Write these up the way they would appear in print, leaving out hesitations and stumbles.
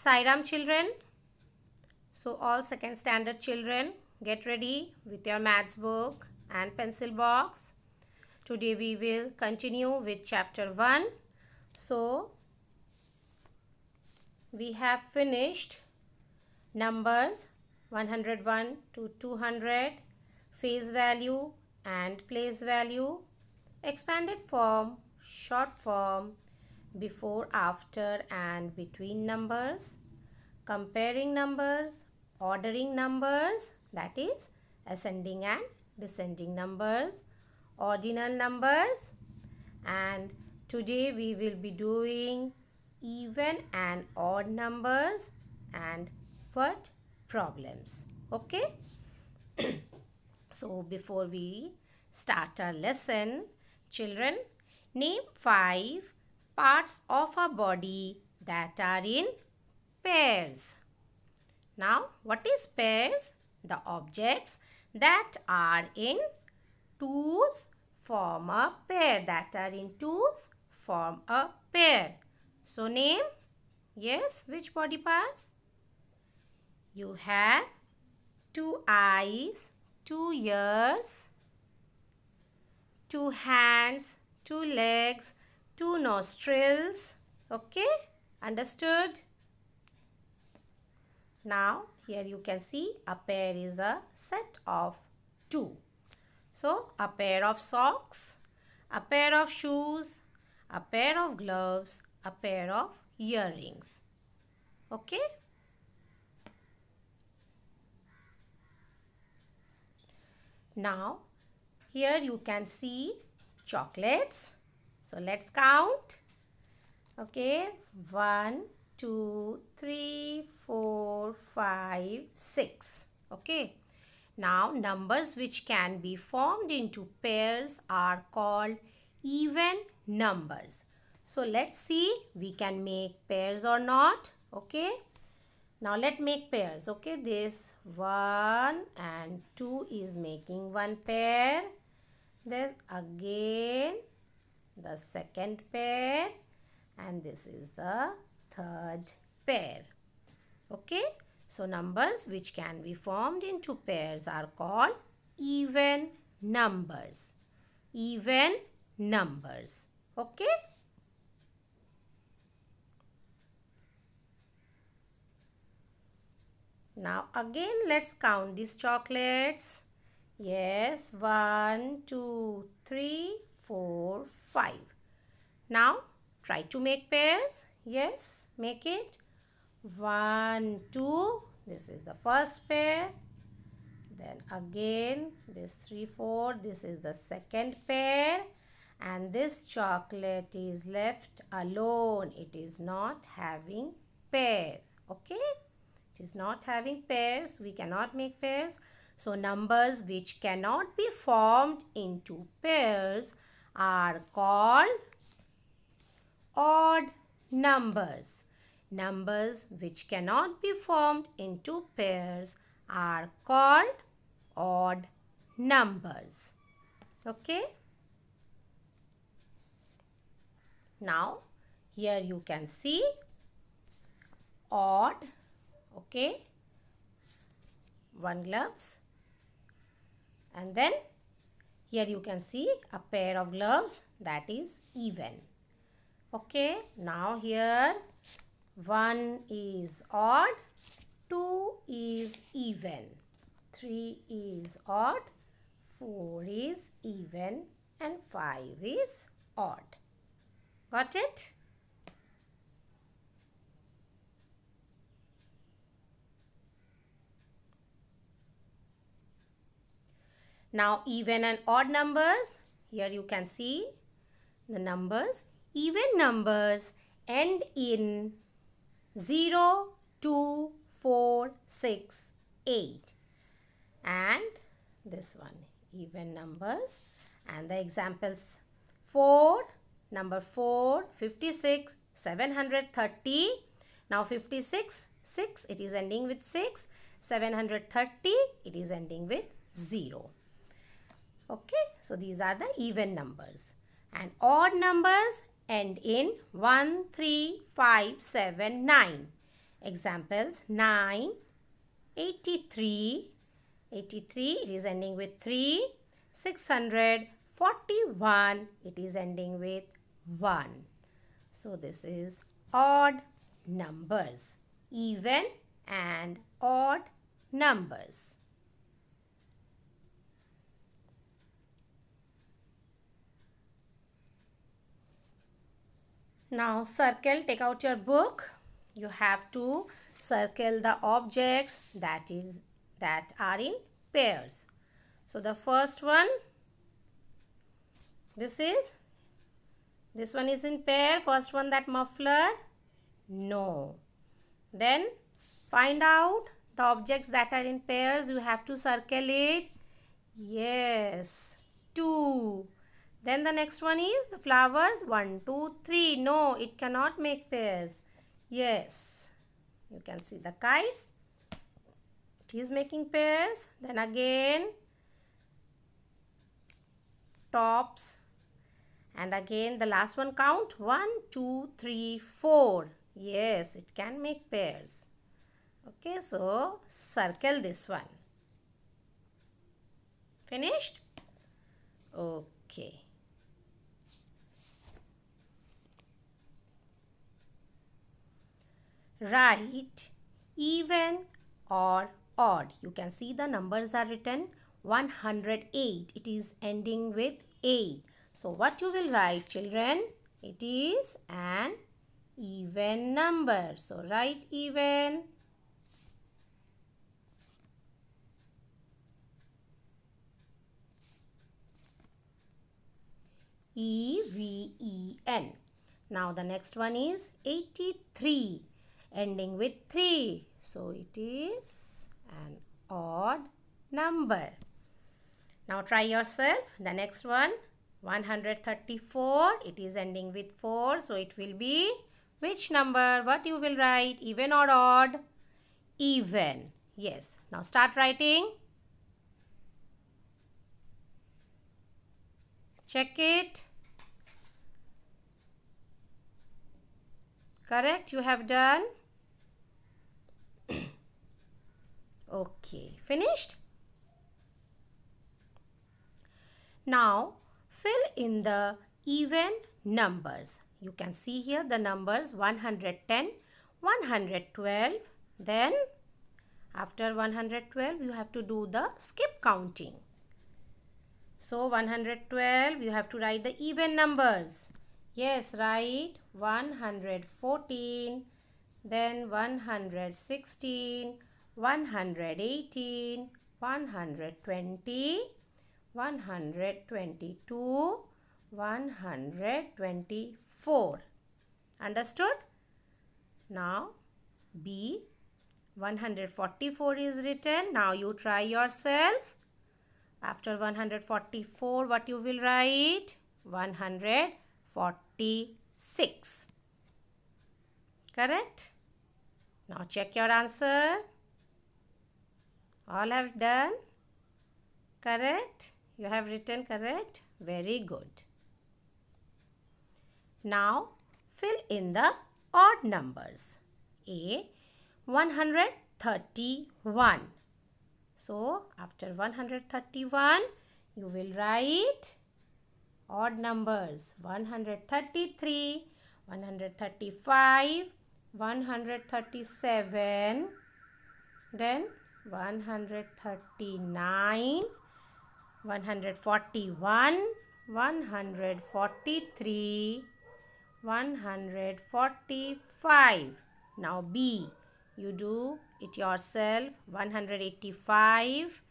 Sairam children. So all second standard children, get ready with your maths book and pencil box. Today we will continue with chapter 1. So we have finished numbers 101 to 200, phase value and place value, expanded form, short form, before, after and between numbers, comparing numbers, ordering numbers, that is ascending and descending numbers, ordinal numbers, and today we will be doing even and odd numbers and word problems. Okay. So before we start our lesson, children, name 5 parts of our body that are in pairs. Now, what is pairs? The objects that are in twos form a pair. That are in twos form a pair. So, name. Yes, which body parts? You have 2 eyes, 2 ears, 2 hands, 2 legs, 2 nostrils. Okay, understood? Now, here you can see a pair is a set of 2. So, a pair of socks, a pair of shoes, a pair of gloves, a pair of earrings. Okay? Now, here you can see chocolates. So, let's count. Okay, 1, 2, 3, 4, 5, 6. Okay. Now, numbers which can be formed into pairs are called even numbers. So, let's see we can make pairs or not. Okay. Now, let's make pairs. Okay. This 1 and 2 is making one pair. There's again the second pair. And this is the third pair. Okay. So, numbers which can be formed into pairs are called even numbers. Even numbers. Okay. Now, again let's count these chocolates. Yes, 1, 2, 3, 4, 5. Now, try to make pairs. Yes, make it. 1, 2. This is the first pair. Then again, this 3, 4. This is the second pair. And this chocolate is left alone. It is not having pair. Okay? It is not having pairs. We cannot make pairs. So, numbers which cannot be formed into pairs are called odd numbers. Numbers which cannot be formed into pairs are called odd numbers. Okay. Now, here you can see odd. Okay. 1 gloves. And then here you can see a pair of gloves, that is even. Okay, now here 1 is odd, 2 is even, 3 is odd, 4 is even and 5 is odd. Got it? Now, even and odd numbers, here you can see the numbers. Even numbers end in 0, 2, 4, 6, 8. And this one, even numbers. And the examples 4, number 4, 56, 730. Now, 56, 6, it is ending with 6. 730, it is ending with 0. Okay, so these are the even numbers. And odd numbers end in 1, 3, 5, 7, 9. Examples: 9, 83, 83, it is ending with 3. 641, it is ending with 1. So this is odd numbers, even and odd numbers. Now circle, take out your book. You have to circle the objects that are in pairs. So the first one, this one is in pair. First one, that muffler, no. Then find out the objects that are in pairs. You have to circle it. Yes, 2. Then the next one is the flowers, 1, 2, 3. No, it cannot make pairs. Yes, you can see the kites. It is making pairs. Then again tops, and again the last one, count 1, 2, 3, 4. Yes, it can make pairs. Okay, so circle this one. Finished? Okay. Write even or odd. You can see the numbers are written 108. It is ending with 8. So what you will write, children? It is an even number. So write even. E-V-E-N. Now the next one is 83, ending with 3. So it is an odd number. Now try yourself. The next one, 134. It is ending with 4. So it will be which number? What you will write? Even or odd? Even. Yes. Now start writing. Check it. Correct, you have done. Okay, finished? Now fill in the even numbers. You can see here the numbers 110, 112. Then after 112 you have to do the skip counting. So 112, you have to write the even numbers. Yes, write 114, then 116, 118, 120, 122, 124. Understood? Now B, 144 is written. Now you try yourself. After 144, what you will write? 146. Correct? Now check your answer. All have done? Correct? You have written correct? Very good. Now fill in the odd numbers. A, 131. So after 131, you will write odd numbers 133, 135, 137, then 139, 141, 143, 145. Now B, you do it yourself. 185,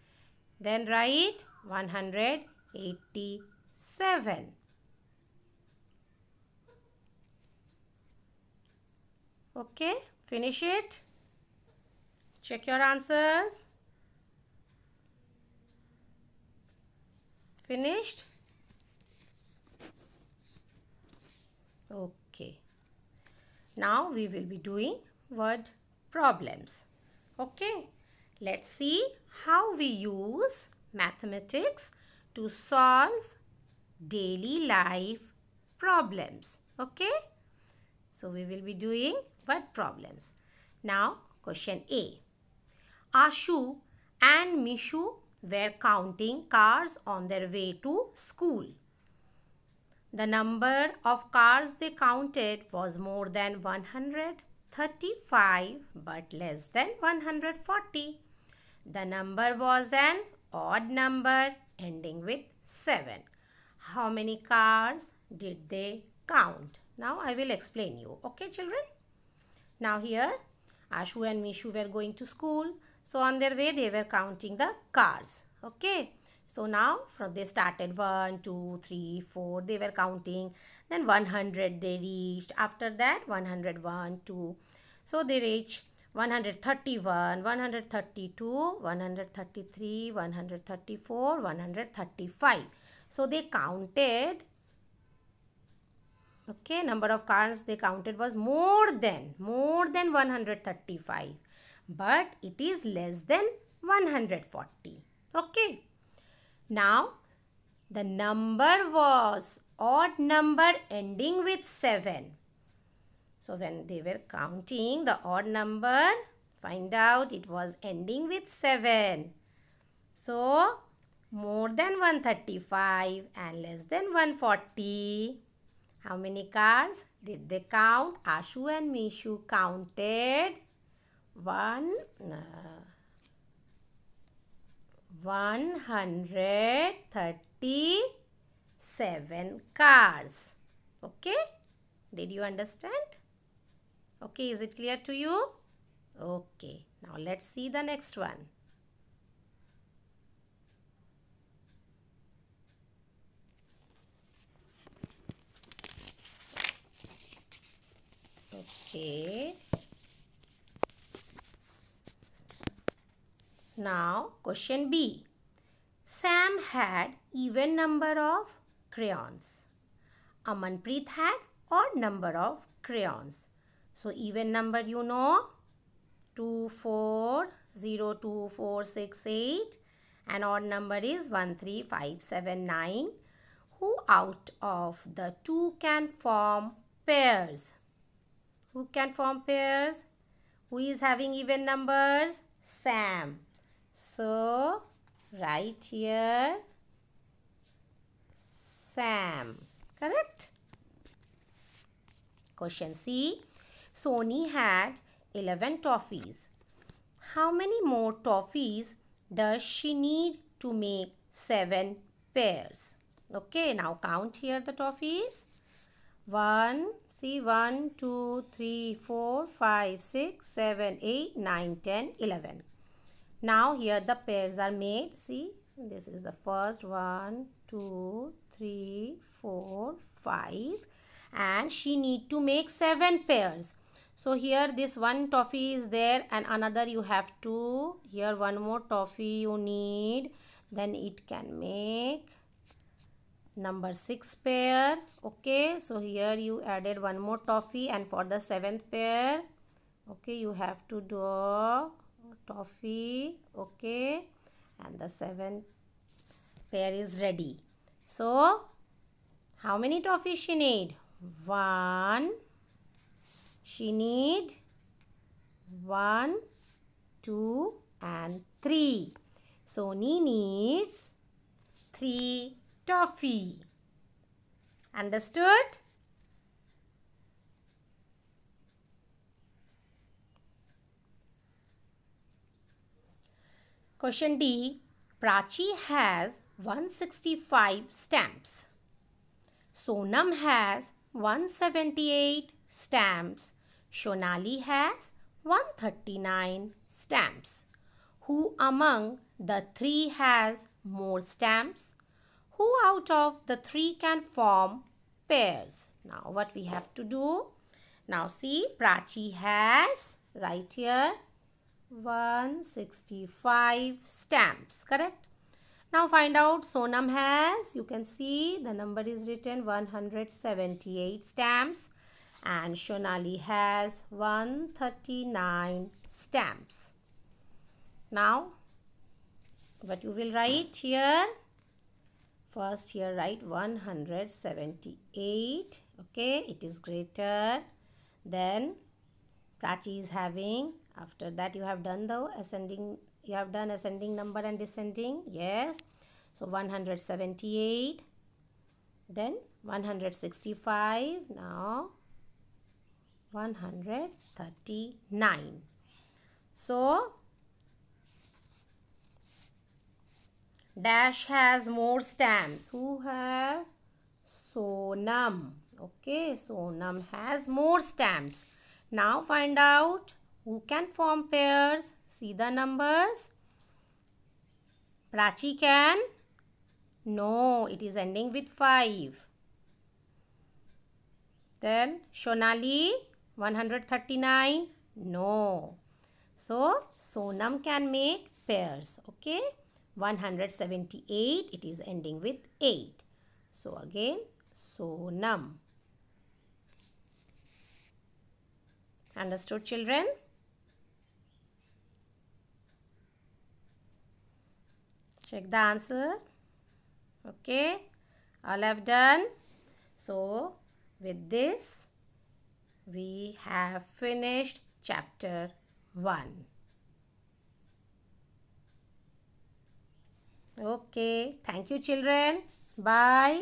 then write 187. Okay, finish it. Check your answers. Finished? Okay. Now we will be doing word problems. Okay. Let's see how we use mathematics to solve daily life problems. Okay. So we will be doing word problems. Now question A. Ashu and Mishu were counting cars on their way to school. The number of cars they counted was more than 135 but less than 140. The number was an odd number ending with 7. How many cars did they count? Now I will explain you. Okay, children? Now here Ashu and Mishu were going to school. So on their way they were counting the cars. Okay. So now from they started 1, 2, 3, 4. They were counting. Then 100 they reached. After that 101, 2. So they reached 131, 132, 133, 134, 135. So they counted. Okay, number of cars they counted was more than 135, but it is less than 140. Okay. Now the number was odd number ending with 7. So when they were counting the odd number, find out it was ending with 7. So more than 135 and less than 140. How many cars did they count? Ashu and Mishu counted 137 cars. Okay? Did you understand? Okay, is it clear to you? Okay. Now let's see the next one. Okay. Now question B. Sam had even number of crayons. Amanpreet had odd number of crayons. So even number you know 2, 4, 0, 2, 4, 6, 8 and odd number is 1, 3, 5, 7, 9. Who out of the two can form pairs? Who can form pairs? Who is having even numbers? Sam. So, write here Sam. Correct? Question C. Sony had 11 toffees. How many more toffees does she need to make 7 pairs? Okay, now count here the toffees. 1, 2, 3, 4, 5, 6, 7, 8, 9, 10, 11. Now here the pairs are made. See, this is the first 1, 2, 3, 4, 5 and she need to make 7 pairs. So here this one toffee is there and another you have to, here one more toffee you need, then it can make number 6 pair. Okay, so here you added one more toffee and for the 7th pair, okay, you have to do toffee. Okay, and the 7th pair is ready. So how many toffees she need? 1. She need 1, 2 and 3. Sony needs 3 toffee. Understood? Question D. Prachi has 165 stamps. Sonam has 178 stamps. Shonali has 139 stamps. Who among the 3 has more stamps? Who out of the 3 can form pairs? Now what we have to do? Now see, Prachi has, right here, 165 stamps, correct? Now find out Sonam has, you can see the number is written 178 stamps and Shonali has 139 stamps. Now what you will write here? First here write 178, okay, it is greater. Then Prachi is having. After that you have done the ascending, you have done ascending number and descending. Yes. So 178, then 165, now 139. So Dash has more stamps. Who have? Sonam. Okay, Sonam has more stamps. Now find out who can form pairs. See the numbers. Prachi can? No, it is ending with 5. Then Shonali, 139? No. So Sonam can make pairs. Okay. 178, it is ending with 8. So again, Sonam. Understood, children? Check the answer. Okay, all have done. So with this, we have finished chapter 1. Okay, thank you, children. Bye.